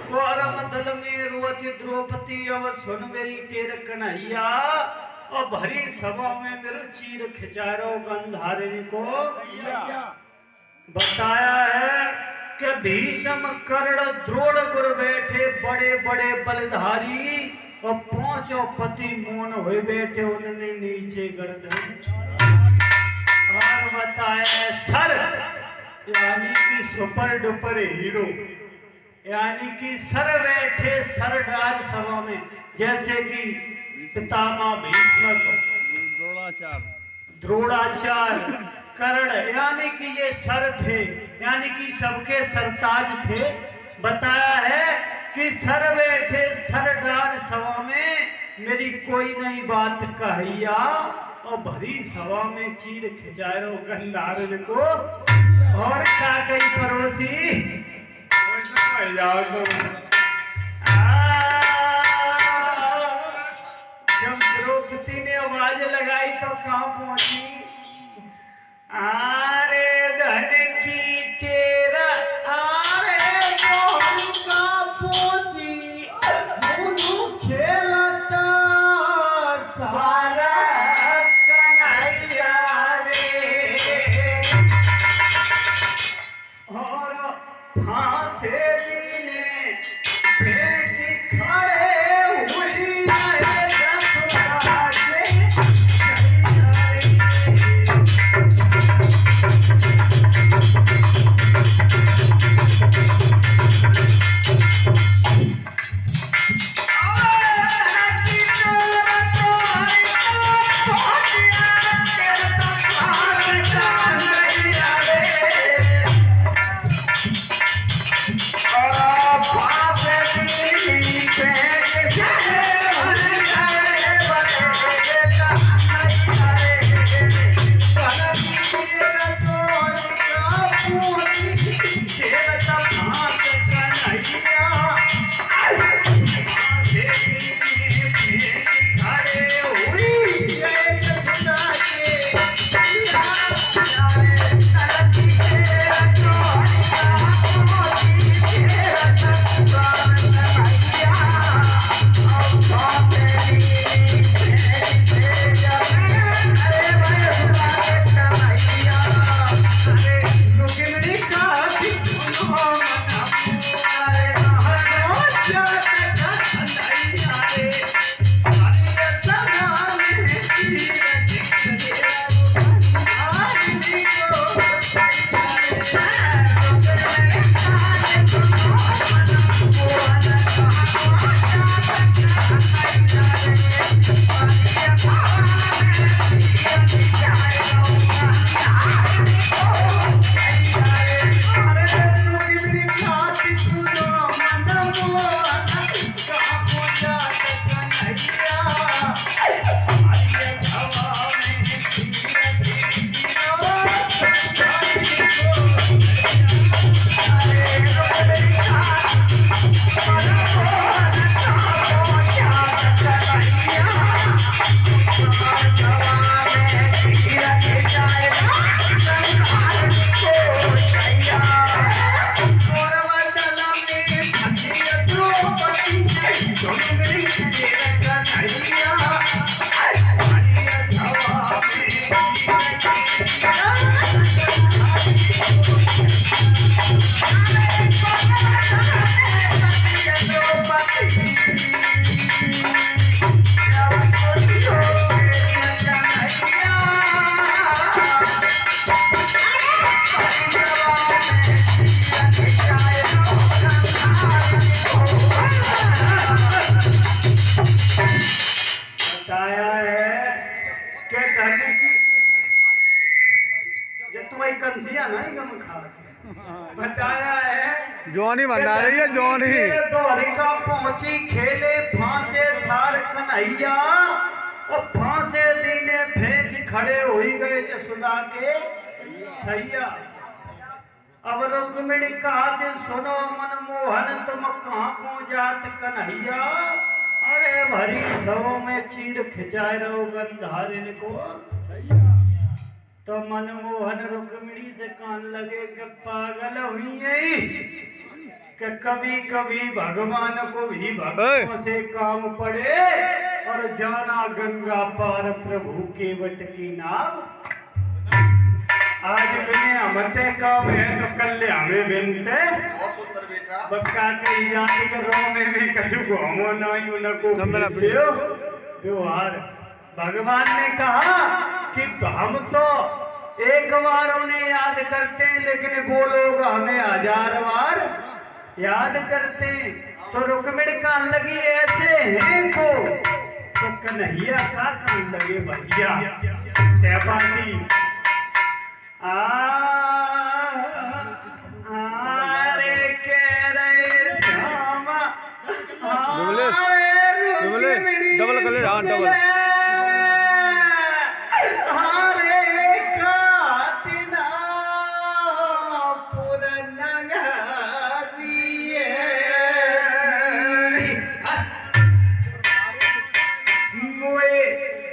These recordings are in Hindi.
द्वारम दल में रोज द्रौपदी अब सुन मेरी तेर कन्हैया और भरी सभा में मेरे चीर खिंचारो गंधारिणी को बताया है कि भीष्म कर्ण द्रोण गुर बैठे बड़े बड़े बलधारी और पांचों पति मौन हुए बैठे उन्होंने नीचे गर्दन और बताया सर यानी कि सुपर डुपर हीरो यानी कि सर बैठे सरदार सभा में जैसे कि पितामह भीष्म द्रोणाचार्य कर्ण यानी कि ये सर थे यानी कि सबके सरताज थे। बताया है कि सर बैठे सरदार सभा में मेरी कोई नई बात कहिया और भरी सभा में चीर खिंचारो गंधार को और क्या कही पड़ोसी जब द्रौपदी ने आवाज लगाई तो कहां पहुंची आरे धन की तेरा आरे कहां पहुंची दोनों खेलता सारा कन्हैया रे और फांसे ने फेंक खड़े हुई बताया है जोनी बना रही है जोनी द्वारिका पहुंची खेले फांसे सार कन्हैया और फांसे दीने फेंक खड़े हुई गए जसुदा के सैया। अब रुक्मिणी कहा सुनो मनमोहन तुम कहाँ को जात कन्हैया अरे भरी सभा में चीर खिंचाए रहो गंधारिन को। तो मनमोहन रुक्मिणी से कान लगे कि पागल हुई है कि कभी कभी भगवान को भी भक्तों से काम पड़े और जाना गंगा पार प्रभु के वट की नाव। आज बिने हमते काम है तो कल हमें बिनते बहुत सुंदर बेटा। बक्का कही जाती के रोमे में कछु घूमो नहीं उनको व्यवहार। भगवान ने कहा कि हम तो एक बार उन्हें याद करते हैं लेकिन वो लोग हमें 1000 बार याद करते हैं। तो रुक्मिणी कान लगी ऐसे हैं को तो कन्हैया का कान लगे भैया सहपाठी रे कह रहे श्यामा डबल कर ले डबल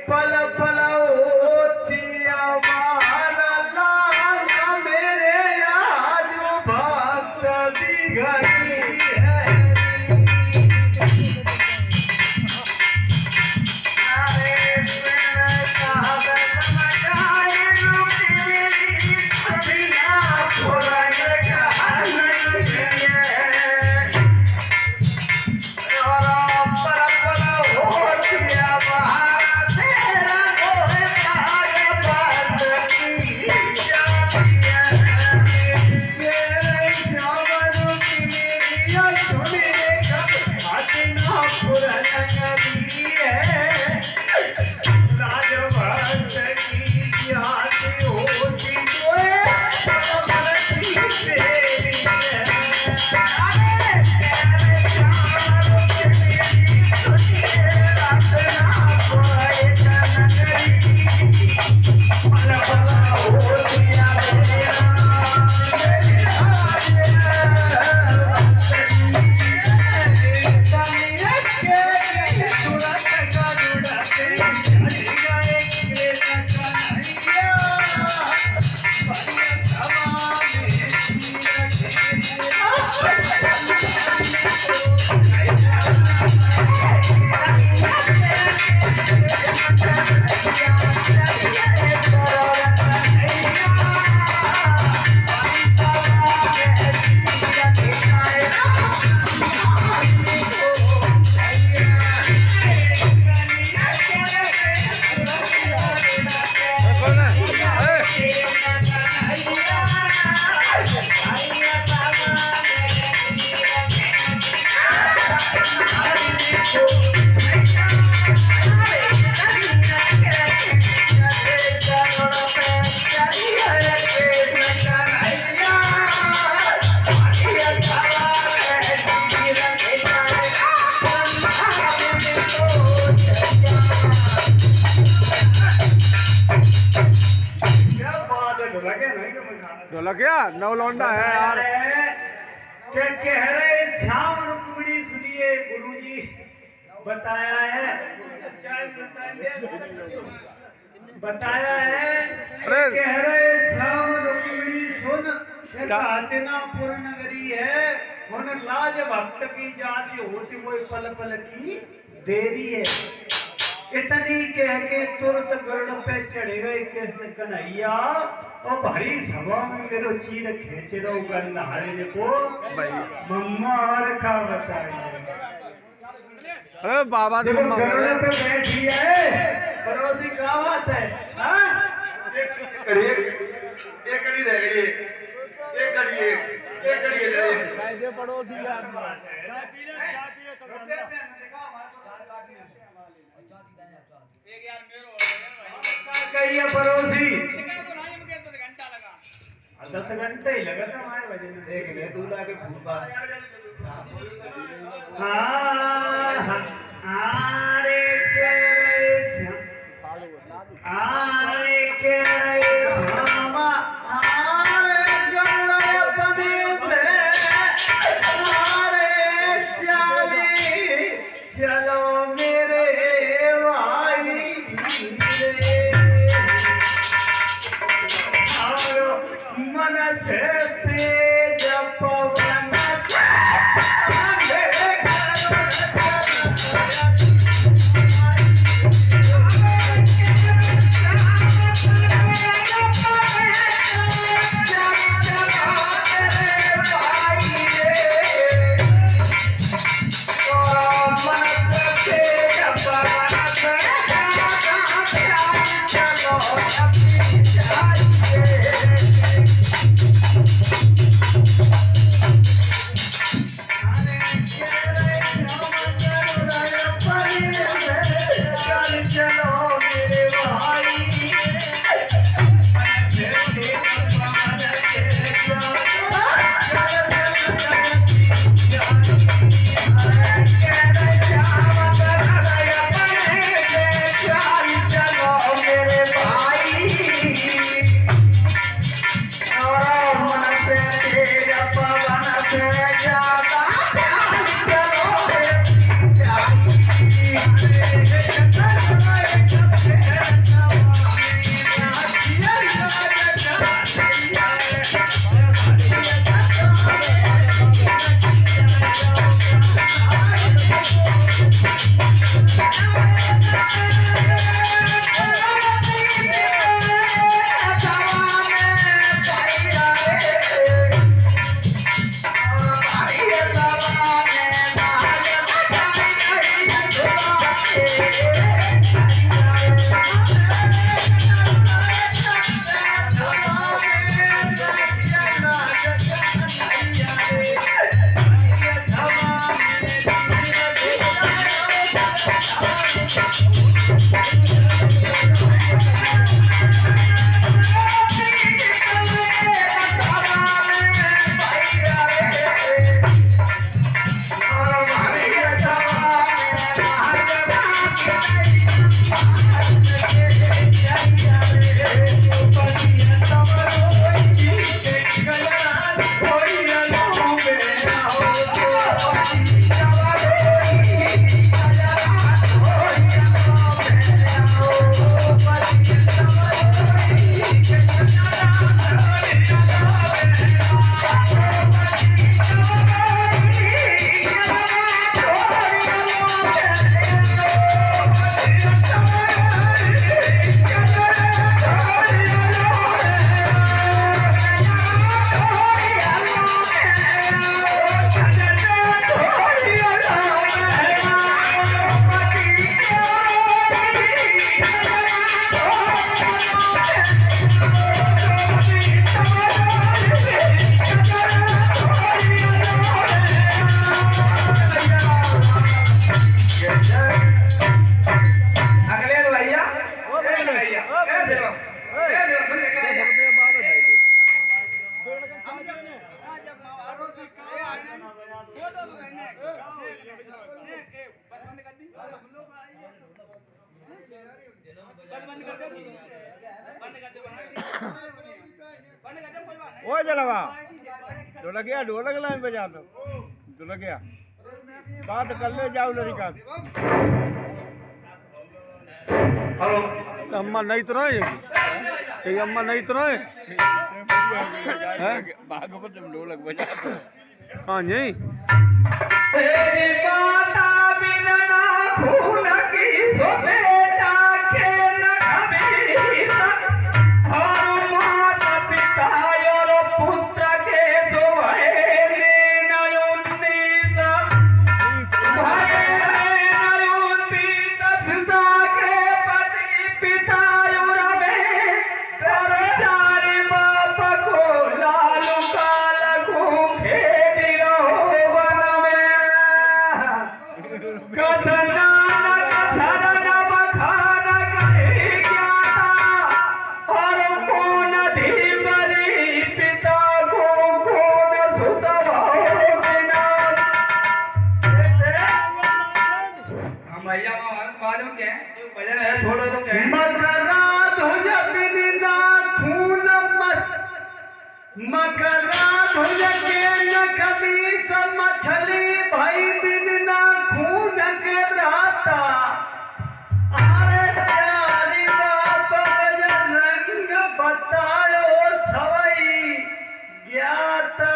पल पल होती मेरे आज भक्त बिगड़ी है। ढोलक क्या नौ लौंडा है यार। क्या कह रहे श्याम रुक्मिणी सुनिए गुरुजी बताया है बताया है कह रहे श्याम रुक्मिणी सुन हस्तिनापुर नगरी है उन लाज भक्त की जाति होती वो पल पल की देरी है। इतनी कह के तुरंत गरुड़ पे चढ़े गए कृष्ण कन्हैया और भारी सभा में मेरो चीर खेच रो गंधारे को मम्मा और का बताइए। अरे बाबा जी गरुड़ पे बैठी है पड़ोसी क्या बात है। एक कड़ी रह गई एक कड़ी कायदे पड़ोसी यार कही है पड़ोसी 10 घंटे ही लगा था हमारे वजह में देख ले दूल्हा के फूल का आरे के श्यामा आरे गौड़े बने से आरे चलो मेरे भाई मन से तेज पवन ओ जलवा ढोलक लाइन बजा दो ढोलकिया बात कर ले जाओ लड़का हेलो अम्मा नहीं तो नहीं ये अम्मा नहीं तो नहीं भागवत ढोलक बजा दो हाँ जी तेरी माता बिन ना खून की सो बेटा के न कभी और माता पिता और पुत्र के जो है नयुन्नीस भाई नयुन्नीस पिता के पति पिता और में पर चार बाप को लालू काल घूखे मकरा धुज के न कभी मछली भाई बिन ना खून के राता अरे चारी बाप रंग बतायो छवई ज्ञाता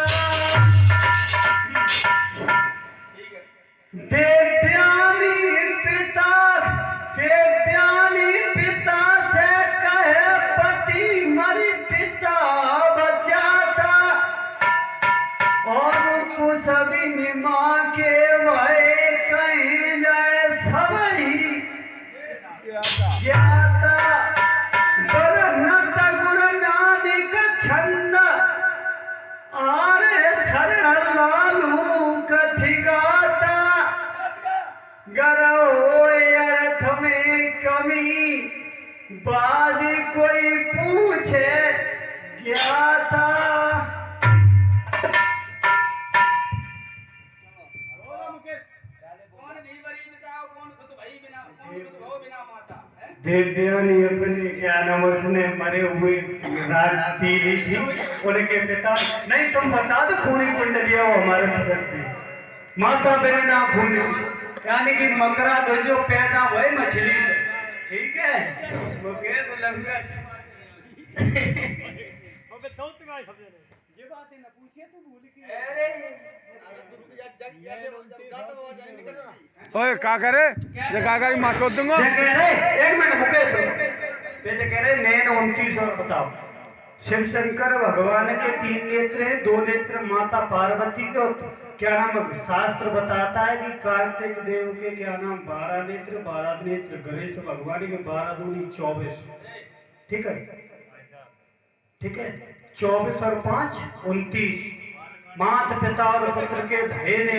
देव्यानी पिता से कहे पति मरी पिता बचाता और कुछ माँ के भाई कहीं जाए सबई ज्ञाता बरनत गुरु नानक छंद आरे शरण लालू कथि गाता गरो अर्थ में कमी बाद कोई पूछे ज्ञाता देवदेवनी अपने क्या नाम उसने मरे हुए राज पी ली थी उनके पिता नहीं तुम बता दो पूरी कुंडलियां वो हमारे थी माता बहन ना भूले यानी कि मकरा दो जो पैदा हुए मछली ठीक है वो कह तो लग गया ये बात है ना पूछिए तो भूल के ओए का करे ये का करी मां चोद दूंगा एक मिनट मुकेश ये कह रहे नैन 29 और बताओ शिव शंकर भगवान के 3 नेत्र हैं 2 नेत्र माता पार्वती के क्या नाम शास्त्र बताता है कि कार्तिक देव के क्या नाम 12 नेत्र गणेश भगवान के 12 दूनी 24 ठीक है 24 और 5 29 मात पिता और पुत्र के भय ने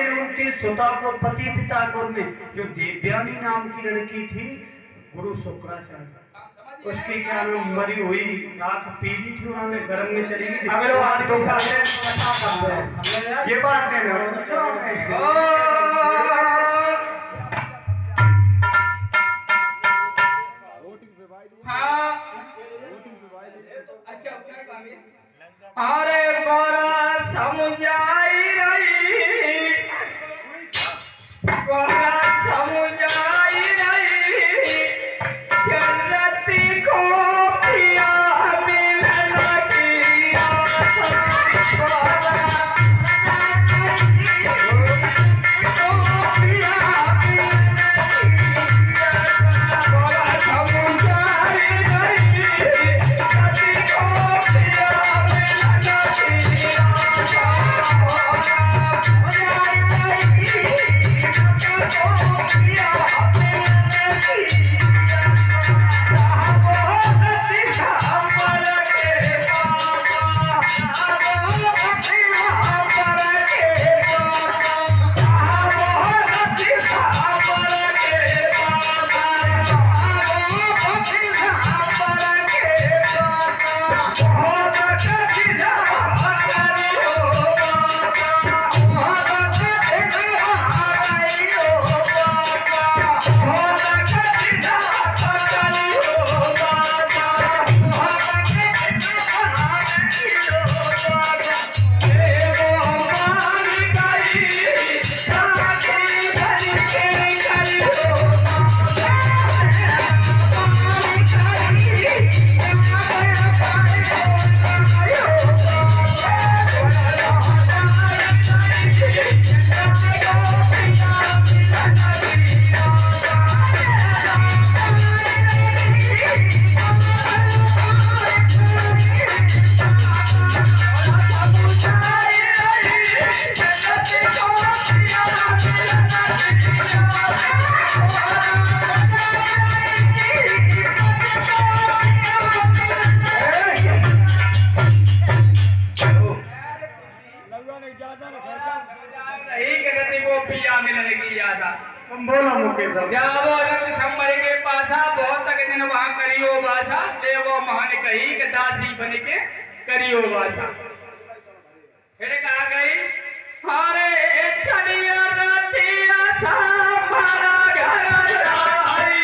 29 सुता को पति पिता को में जो देवयानी नाम की लड़की थी गुरु शुक्राचार्य उसकी क्या नाम मरी हुई आंख पीली थी उन्होंने गर्म में चली गई अगर वो आज 2 साल से ये बात है अच्छा अरे गोरा समुझाई रही गोरा समुझाई रही जन्नती को पिया मिलन की Yeah. मुकेश साहब। जावो रत संबर के पासा बहुत तक दिन वहां करियो वासा देवो महान कही के दासी बन के करियो वासा। फिर कहा गई हरे चलिया रतिया सा मारा घर आई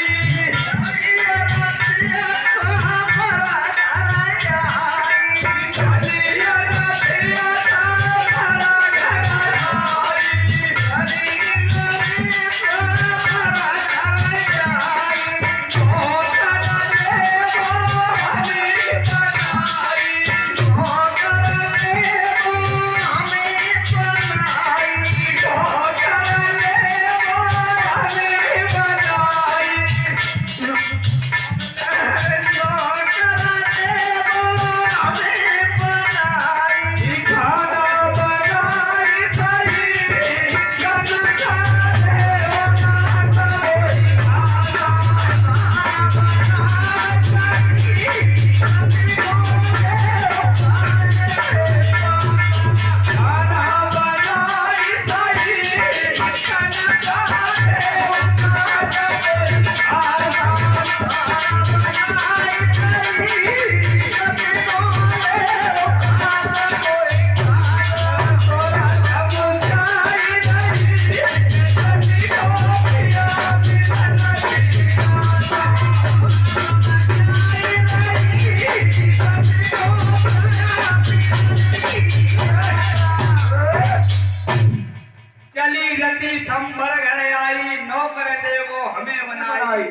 संबर घर आई नौकर देवो हमें बनाई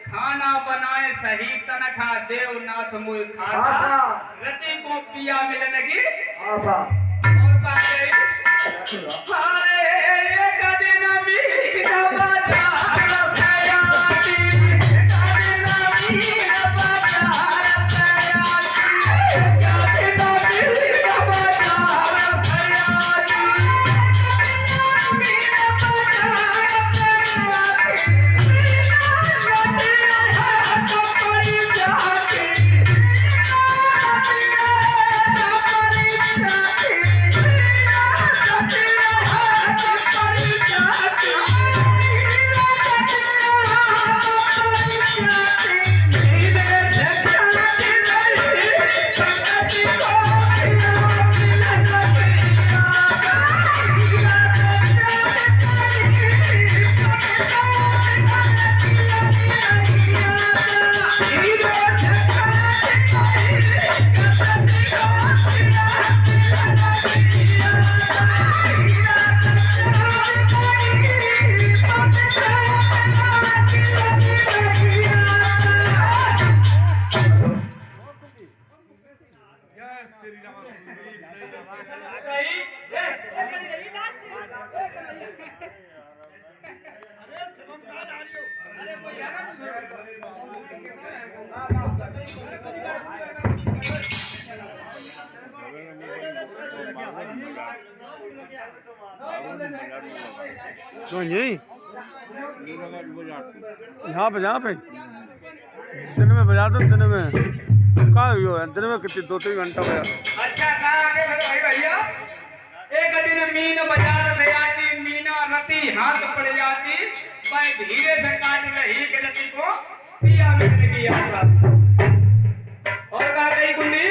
खाना बनाए सही तनखा देवनाथ मुझ खासा रति को पिया मिलने की आशा। और बात गई हरे एक दिन मीर बाजार सयाती तो जी यहाँ पे दिन में बजा दो दिन में का दिन में कितनी 2-3 घंटा बजा। अच्छा कहा आगे फिर भाई भैया एक दिन मीन बाजार में आती मीना रति हाथ पड़ जाती मैं धीरे से काट रही के रति को पिया मिलने की आशा। और कहा गई कुंडी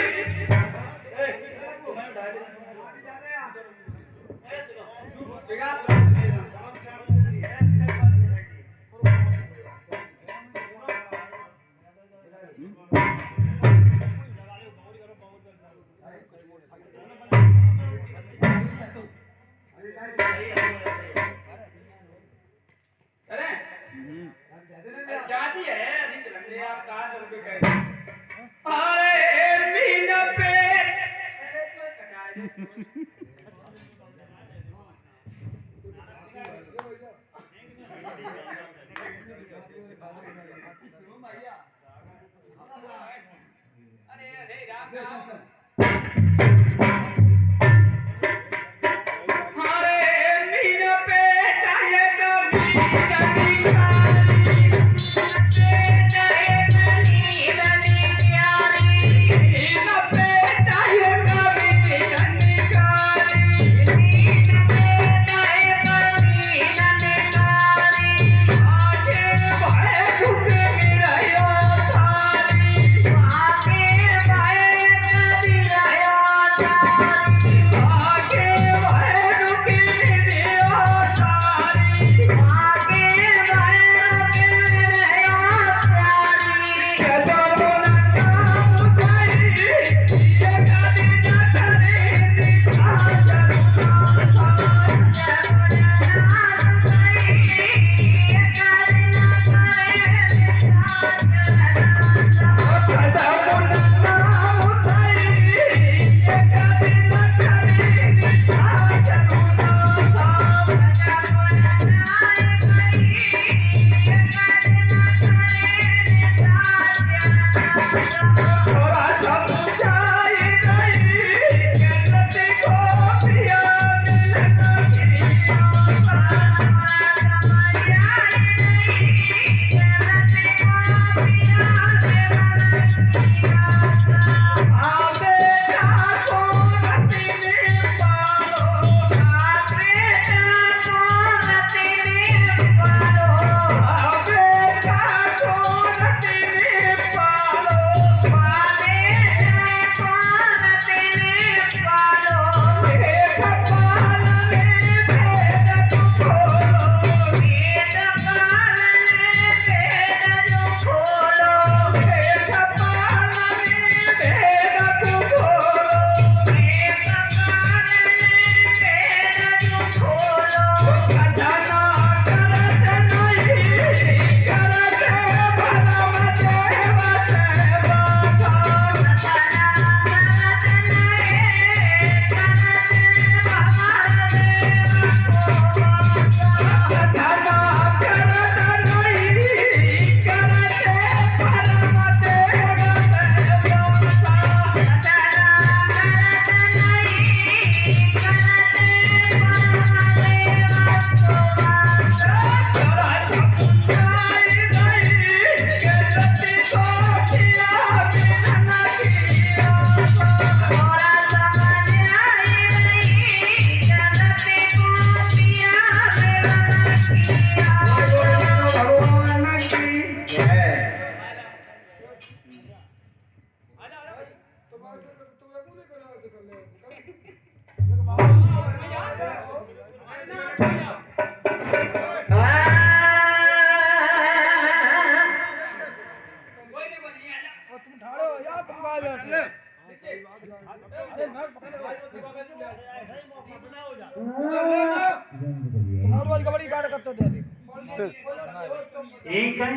चाहती है अधिक लंबे आप कहा करके कह अरे मीना पेट अरे राम कोई नहीं बनी आजा तुम ठाड़े हो या तुम गाय बैठ ले अरे मैं तुम्हारी वाली कबड्डी काट कर तो दे दे एक है